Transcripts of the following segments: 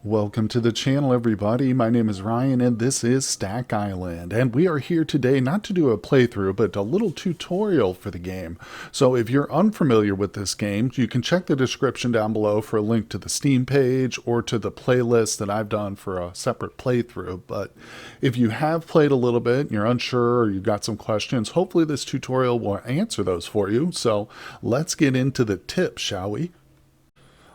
Welcome to the channel, everybody. My name is Ryan, and this is Stack Island. And we are here today not to do a playthrough, but a little tutorial for the game. So if you're unfamiliar with this game, you can check the description down below for a link to the Steam page or to the playlist that I've done for a separate playthrough. But if you have played a little bit, and you're unsure, or you've got some questions, hopefully this tutorial will answer those for you. So let's get into the tips, shall we?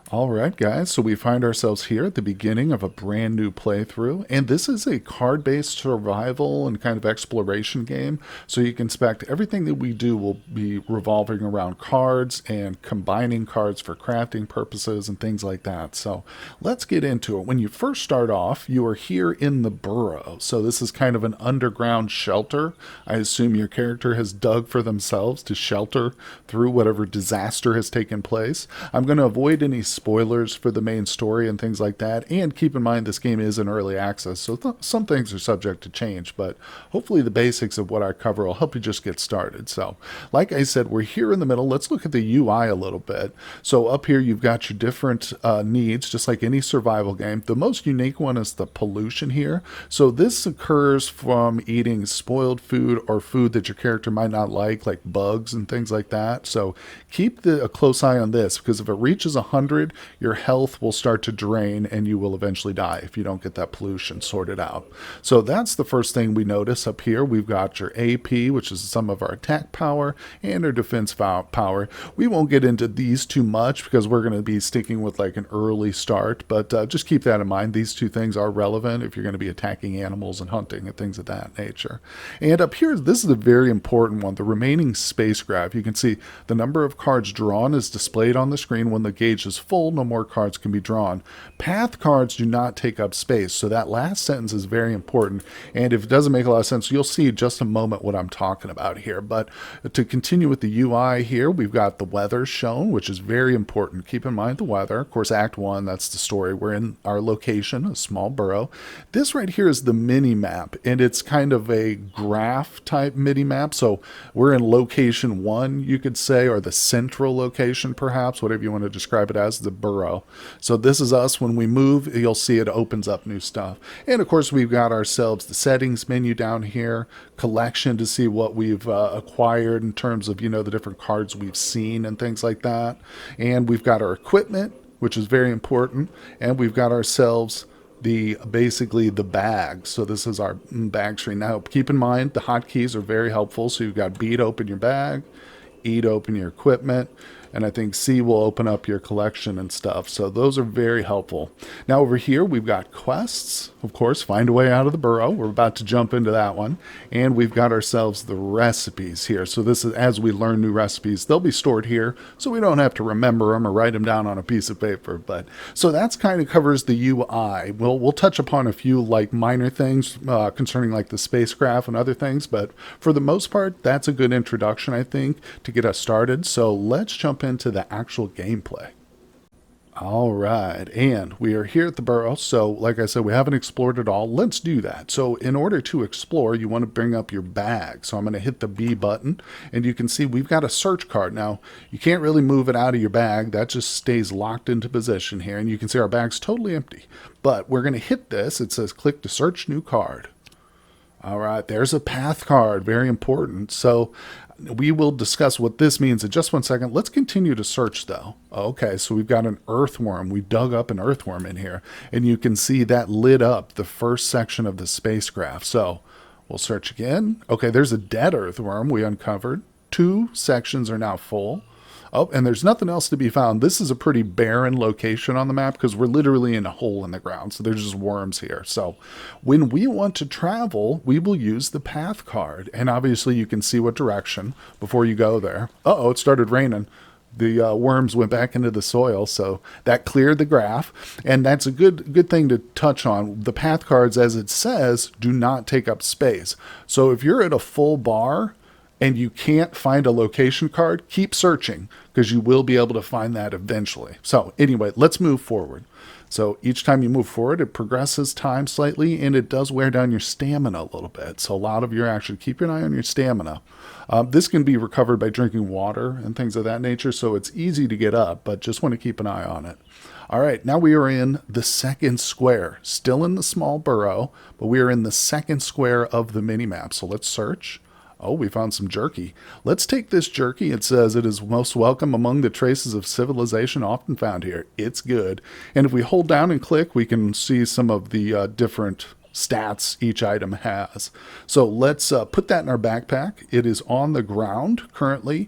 Alright guys, so we find ourselves here at the beginning of a brand new playthrough, and this is a card-based survival and kind of exploration game, so you can expect everything that we do will be revolving around cards and combining cards for crafting purposes and things like that. So let's get into it. When you first start off, you are here in the burrow, so this is kind of an underground shelter. I assume your character has dug for themselves to shelter through whatever disaster has taken place. I'm going to avoid any spoilers for the main story and things like that, and keep in mind this game is in early access, so some things are subject to change, but hopefully the basics of what I cover will help you just get started. So like I said, we're here in the middle. Let's look at the UI a little bit. So up here you've got your different needs, just like any survival game. The most unique one is the pollution here. So this occurs from eating spoiled food or food that your character might not like bugs and things like that. So keep a close eye on this, because if it reaches 100, your health will start to drain and you will eventually die if you don't get that pollution sorted out. So that's the first thing we notice up here. We've got your AP, which is some of our attack power, and our defense power. We won't get into these too much because we're going to be sticking with like an early start, but just keep that in mind. These two things are relevant if you're going to be attacking animals and hunting and things of that nature. And up here, this is a very important one, the remaining space graph. You can see the number of cards drawn is displayed on the screen. When the gauge is full, no more cards can be drawn. Path cards do not take up space, so that last sentence is very important, and if it doesn't make a lot of sense, you'll see in just a moment what I'm talking about here. But to continue with the UI here, we've got the weather shown, which is very important. Keep in mind the weather. Of course, Act 1, that's the story. We're in our location, a small borough. This right here is the mini map, and it's kind of a graph type mini map. So we're in location 1, you could say, or the central location perhaps, whatever you want to describe it as, the borough. So this is us. When we move, you'll see it opens up new stuff. And of course, we've got ourselves the settings menu down here, collection to see what we've acquired in terms of, the different cards we've seen and things like that. And we've got our equipment, which is very important. And we've got ourselves basically the bag. So this is our bag screen. Now keep in mind the hotkeys are very helpful. So you've got B to open your bag, E to open your equipment, and I think C will open up your collection and stuff. So those are very helpful. Now over here we've got quests. Of course, find a way out of the burrow. We're about to jump into that one. And we've got ourselves the recipes here. So this is as we learn new recipes, they'll be stored here so we don't have to remember them or write them down on a piece of paper. But so that's kind of covers the UI. We'll touch upon a few like minor things concerning like the spacecraft and other things, but for the most part, that's a good introduction, I think, to get us started. So let's jump into the actual gameplay. All right, and we are here at the burrow. So like I said, we haven't explored it all. Let's do that. So in order to explore, you want to bring up your bag. So I'm going to hit the B button, and you can see we've got a search card. Now, you can't really move it out of your bag. That just stays locked into position here, and you can see our bag's totally empty. But we're going to hit this. It says click to search new card. All right, there's a path card, very important. So we will discuss what this means in just one second. Let's continue to search though. Okay, so we've got an earthworm. We dug up an earthworm in here, and you can see that lit up the first section of the spacecraft. So we'll search again. Okay, there's a dead earthworm we uncovered. 2 sections are now full. Oh, and there's nothing else to be found. This is a pretty barren location on the map because we're literally in a hole in the ground. So there's just worms here. So when we want to travel, we will use the path card. And obviously you can see what direction before you go there. Uh-oh, it started raining. The worms went back into the soil, so that cleared the graph. And that's a good thing to touch on. The path cards, as it says, do not take up space. So if you're at a full bar and you can't find a location card, keep searching because you will be able to find that eventually. So anyway, let's move forward. So each time you move forward, it progresses time slightly, and it does wear down your stamina a little bit. So a lot of your action, keep an eye on your stamina. This can be recovered by drinking water and things of that nature, so it's easy to get up, but just want to keep an eye on it. All right, now we are in the second square, still in the small burrow, but we are in the second square of the mini-map. So let's search. Oh, we found some jerky. Let's take this jerky. It says it is most welcome among the traces of civilization often found here. It's good. And if we hold down and click, we can see some of the different stats each item has. So let's put that in our backpack. It is on the ground currently.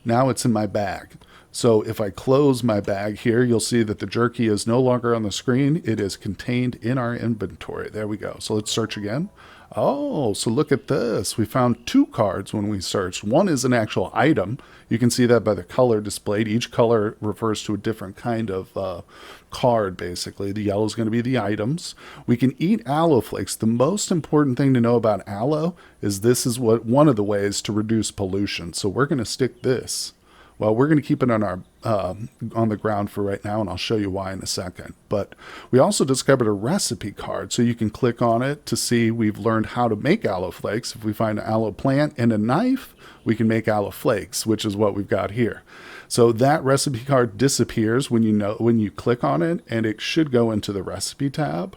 Now it's in my bag. So if I close my bag here, you'll see that the jerky is no longer on the screen. It is contained in our inventory. There we go. So let's search again. Oh, so look at this. We found 2 cards when we searched. One is an actual item. You can see that by the color displayed. Each color refers to a different kind of card, basically. The yellow is going to be the items. We can eat aloe flakes. The most important thing to know about aloe is this is one of the ways to reduce pollution. So we're going to stick this. Well, we're going to keep it on our on the ground for right now, and I'll show you why in a second. But we also discovered a recipe card, so you can click on it to see we've learned how to make aloe flakes. If we find an aloe plant and a knife, we can make aloe flakes, which is what we've got here. So that recipe card disappears when you click on it, and it should go into the recipe tab.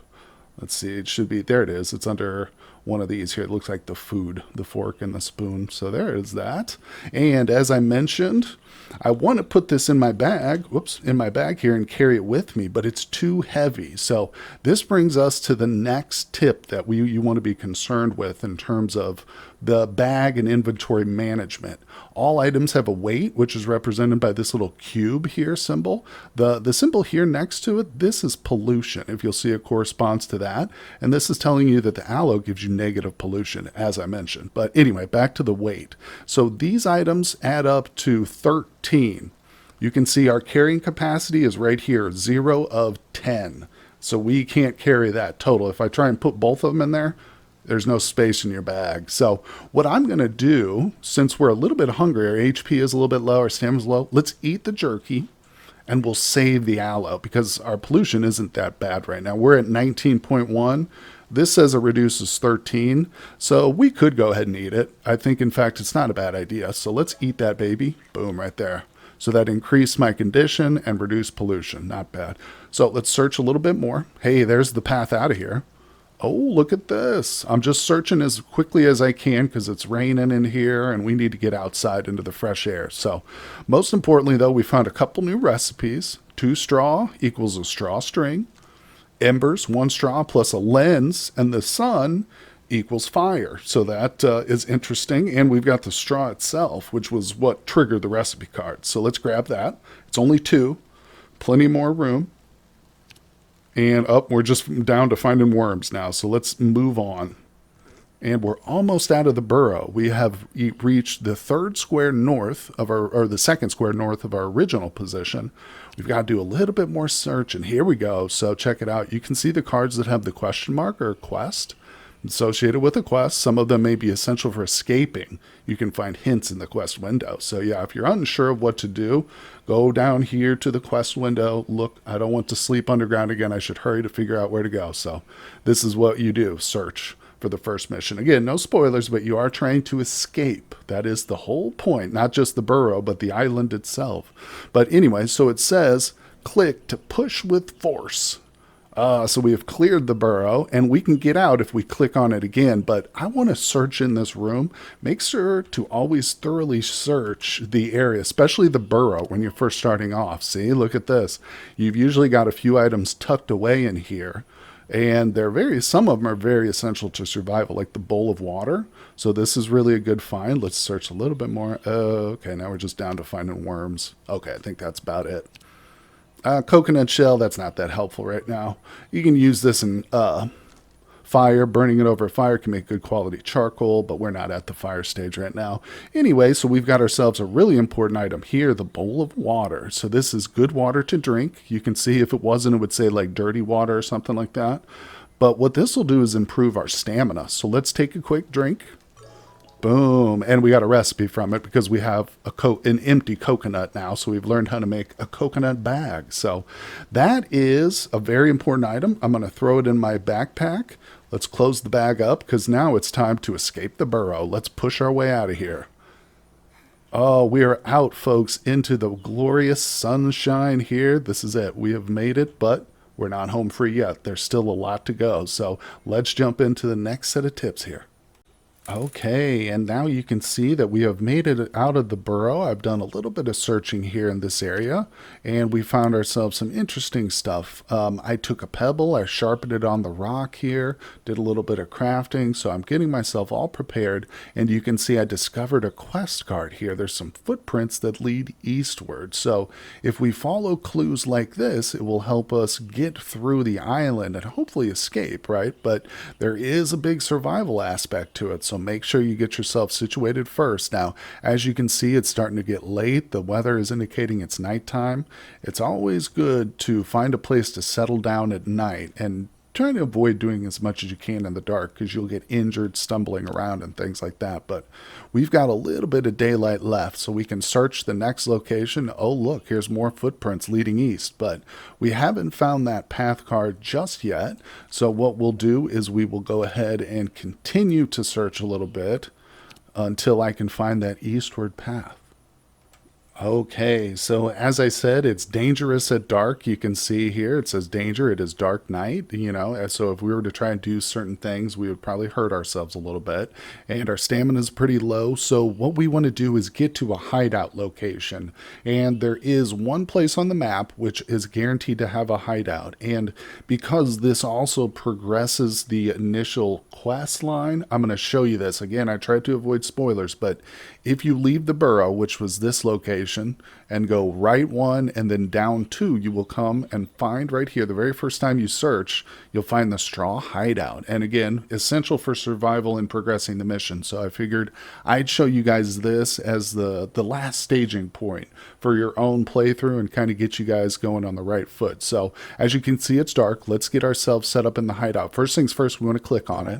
Let's see, it should be, there it is. It's under one of these here. It looks like the food, the fork and the spoon. So there is that. And as I mentioned, I want to put this in my bag, in my bag here and carry it with me, but it's too heavy. So this brings us to the next tip that you want to be concerned with in terms of the bag and inventory management. All items have a weight, which is represented by this little cube here symbol. The symbol here next to it, this is pollution. If you'll see, it corresponds to that. And this is telling you that the aloe gives you negative pollution, as I mentioned. But anyway, back to the weight. So these items add up to 13. You can see our carrying capacity is right here, 0 of 10. So we can't carry that total. If I try and put both of them in there, there's no space in your bag. So what I'm going to do, since we're a little bit hungry, our HP is a little bit low, our stamina's low, let's eat the jerky and we'll save the aloe because our pollution isn't that bad right now. We're at 19.1. This says it reduces 13. So we could go ahead and eat it. I think, in fact, it's not a bad idea. So let's eat that baby. Boom, right there. So that increased my condition and reduced pollution. Not bad. So let's search a little bit more. Hey, there's the path out of here. Oh, look at this. I'm just searching as quickly as I can because it's raining in here and we need to get outside into the fresh air. So most importantly, though, we found a couple new recipes. 2 straw equals a straw string. Embers, 1 straw plus a lens, and the sun equals fire. So that is interesting. And we've got the straw itself, which was what triggered the recipe card. So let's grab that. It's only 2. Plenty more room. And we're just down to finding worms now. So let's move on. And we're almost out of the burrow. We have reached the 3rd square north of or the 2nd square north of our original position. We've got to do a little bit more search, and here we go. So check it out. You can see the cards that have the question mark or quest associated with a quest. Some of them may be essential for escaping. You can find hints in the quest window. So yeah, if you're unsure of what to do, go down here to the quest window. Look, I don't want to sleep underground again. I should hurry to figure out where to go. So this is what you do. Search for the first mission. Again, no spoilers, but you are trying to escape. That is the whole point. Not just the burrow, but the island itself. But anyway, so it says, click to push with force. So we have cleared the burrow, and we can get out if we click on it again, but I want to search in this room. Make sure to always thoroughly search the area, especially the burrow when you're first starting off. See, look at this. You've usually got a few items tucked away in here, and some of them are very essential to survival, like the bowl of water. So this is really a good find. Let's search a little bit more. Okay, now we're just down to finding worms. Okay, I think that's about it. Coconut shell, that's not that helpful right now. You can use this in fire. Burning it over a fire can make good quality charcoal, but we're not at the fire stage right now. Anyway, so we've got ourselves a really important item here, the bowl of water. So this is good water to drink. You can see if it wasn't, it would say like dirty water or something like that. But what this will do is improve our stamina. So let's take a quick drink. Boom. And we got a recipe from it because we have an empty coconut now. So we've learned how to make a coconut bag. So that is a very important item. I'm going to throw it in my backpack. Let's close the bag up because now it's time to escape the burrow. Let's push our way out of here. Oh, we are out, folks, into the glorious sunshine here. This is it. We have made it, but we're not home free yet. There's still a lot to go. So let's jump into the next set of tips here. Okay, and now you can see that we have made it out of the burrow. I've done a little bit of searching here in this area, and we found ourselves some interesting stuff. I took a pebble, I sharpened it on the rock here, did a little bit of crafting, so I'm getting myself all prepared, and you can see I discovered a quest card here. There's some footprints that lead eastward, so if we follow clues like this, it will help us get through the island and hopefully escape, right? But there is a big survival aspect to it, so make sure you get yourself situated first. Now, as you can see, it's starting to get late. The weather is indicating it's nighttime. It's always good to find a place to settle down at night and try to avoid doing as much as you can in the dark because you'll get injured stumbling around and things like that. But we've got a little bit of daylight left, so we can search the next location. Oh, look, here's more footprints leading east, but we haven't found that path card just yet. So what we'll do is we will go ahead and continue to search a little bit until I can find that eastward path. Okay, so as I said, it's dangerous at dark. You can see here it says danger. It is dark night, so if we were to try and do certain things, we would probably hurt ourselves a little bit. And our stamina is pretty low, so what we want to do is get to a hideout location. And there is one place on the map which is guaranteed to have a hideout. And because this also progresses the initial quest line, I'm going to show you this. Again, I tried to avoid spoilers, but if you leave the burrow, which was this location, and go right one and then down two, you will come and find right here, the very first time you search, you'll find the straw hideout. And again, essential for survival and progressing the mission. So I figured I'd show you guys this as the last staging point for your own playthrough and kind of get you guys going on the right foot. So as you can see, it's dark. Let's get ourselves set up in the hideout. First things first, we want to click on it.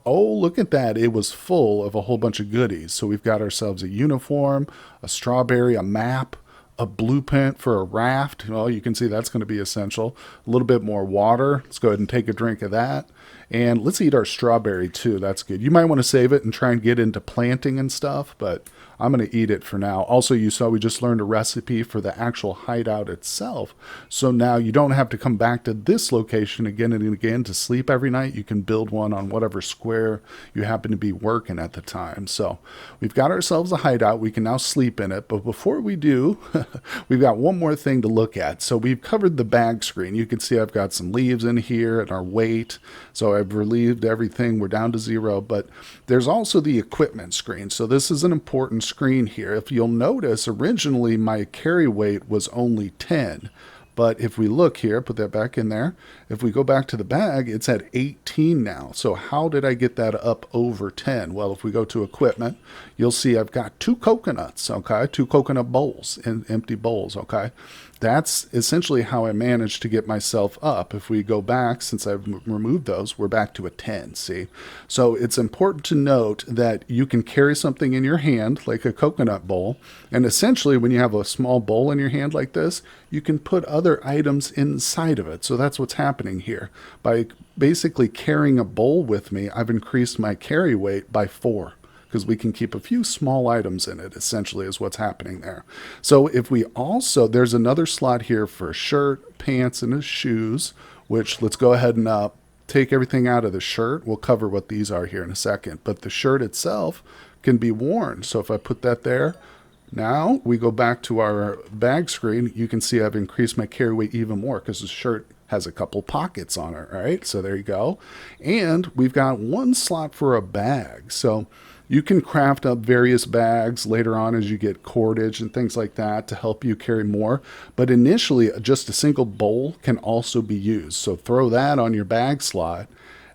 Oh, look at that. It was full of a whole bunch of goodies. So we've got ourselves a uniform, a strawberry, a map, a blueprint for a raft. Well, you can see that's going to be essential. A little bit more water. Let's go ahead and take a drink of that. And let's eat our strawberry too. That's good. You might want to save it and try and get into planting and stuff, but I'm going to eat it for now. Also, you saw we just learned a recipe for the actual hideout itself. So now you don't have to come back to this location again and again to sleep every night. You can build one on whatever square you happen to be working at the time. So we've got ourselves a hideout. We can now sleep in it. But before we do, we've got one more thing to look at. So we've covered the bag screen. You can see I've got some leaves in here and our weight. So I've relieved everything. We're down to 0. But there's also the equipment screen. So this is an important screen here. If you'll notice, originally my carry weight was only 10. But if we look here, put that back in there. If we go back to the bag, it's at 18 now. So how did I get that up over 10? Well, if we go to equipment, you'll see I've got 2 coconuts, okay? 2 coconut bowls, empty bowls, okay? That's essentially how I managed to get myself up. If we go back, since I've removed those, we're back to a 10, see? So it's important to note that you can carry something in your hand, like a coconut bowl, and essentially when you have a small bowl in your hand like this, you can put other items inside of it. So that's what's happening here. By basically carrying a bowl with me, I've increased my carry weight by 4. Because we can keep a few small items in it, essentially, is what's happening there. So if we also, there's another slot here for a shirt, pants, and shoes, which let's go ahead and take everything out of the shirt. We'll cover what these are here in a second. But the shirt itself can be worn. So if I put that there, now we go back to our bag screen. You can see I've increased my carry weight even more because the shirt has a couple pockets on it, right? So there you go. And we've got one slot for a bag. So you can craft up various bags later on as you get cordage and things like that to help you carry more. But initially, just a single bowl can also be used. So throw that on your bag slot.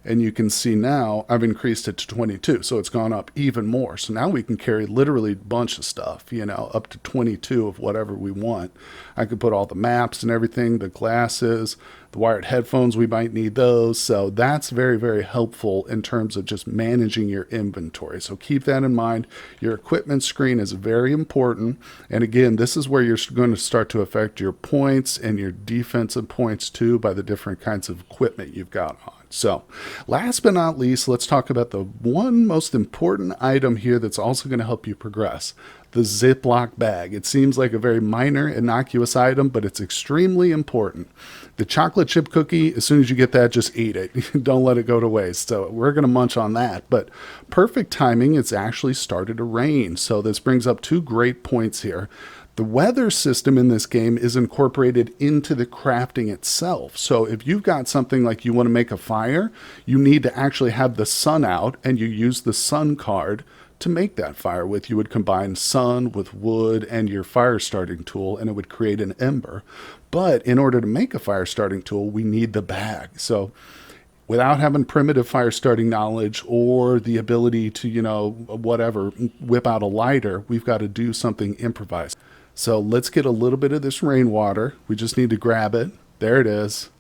And you can see now I've increased it to 22. So it's gone up even more. So now we can carry literally a bunch of stuff, up to 22 of whatever we want. I could put all the maps and everything, the glasses, the wired headphones, we might need those. So that's very, very helpful in terms of just managing your inventory. So keep that in mind. Your equipment screen is very important. And again, this is where you're going to start to affect your points and your defensive points too by the different kinds of equipment you've got on. So last but not least, let's talk about the one most important item here that's also going to help you progress. the Ziploc bag. It seems like a very minor, innocuous item, but it's extremely important. The chocolate chip cookie, as soon as you get that, just eat it. Don't let it go to waste. So we're going to munch on that. But perfect timing, it's actually started to rain. So this brings up two great points here. The weather system in this game is incorporated into the crafting itself. So if you've got something like you want to make a fire, you need to actually have the sun out, and you use the sun card to make that fire with. You would combine sun with wood and your fire starting tool, and it would create an ember. But in order to make a fire starting tool, we need the bag. So without having primitive fire starting knowledge or the ability to, whatever, whip out a lighter, we've got to do something improvised. So let's get a little bit of this rainwater. We just need to grab it. There it is.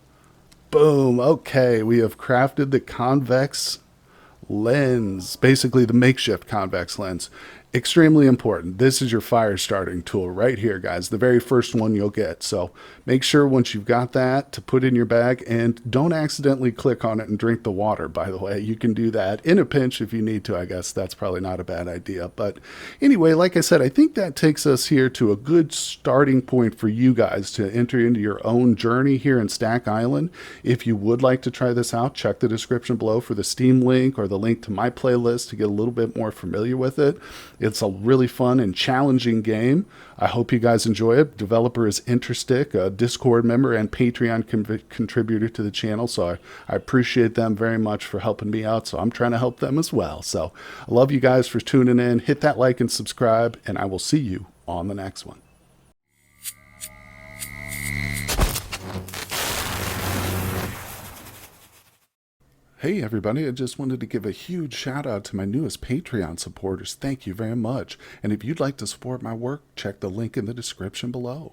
Boom. Okay, we have crafted the convex lens, basically the makeshift convex lens. Extremely important. This is your fire starting tool right here, guys. The very first one you'll get. So make sure once you've got that to put in your bag, and don't accidentally click on it and drink the water, by the way. You can do that in a pinch if you need to. I guess that's probably not a bad idea. But anyway, like I said, I think that takes us here to a good starting point for you guys to enter into your own journey here in Stack Island. If you would like to try this out, check the description below for the Steam link or the link to my playlist to get a little bit more familiar with it. It's a really fun and challenging game. I hope you guys enjoy it. Developer is Interstick, a Discord member and Patreon contributor to the channel. So I appreciate them very much for helping me out. So I'm trying to help them as well. So I love you guys for tuning in. Hit that like and subscribe, and I will see you on the next one. Hey everybody, I just wanted to give a huge shout out to my newest Patreon supporters. Thank you very much. And if you'd like to support my work, check the link in the description below.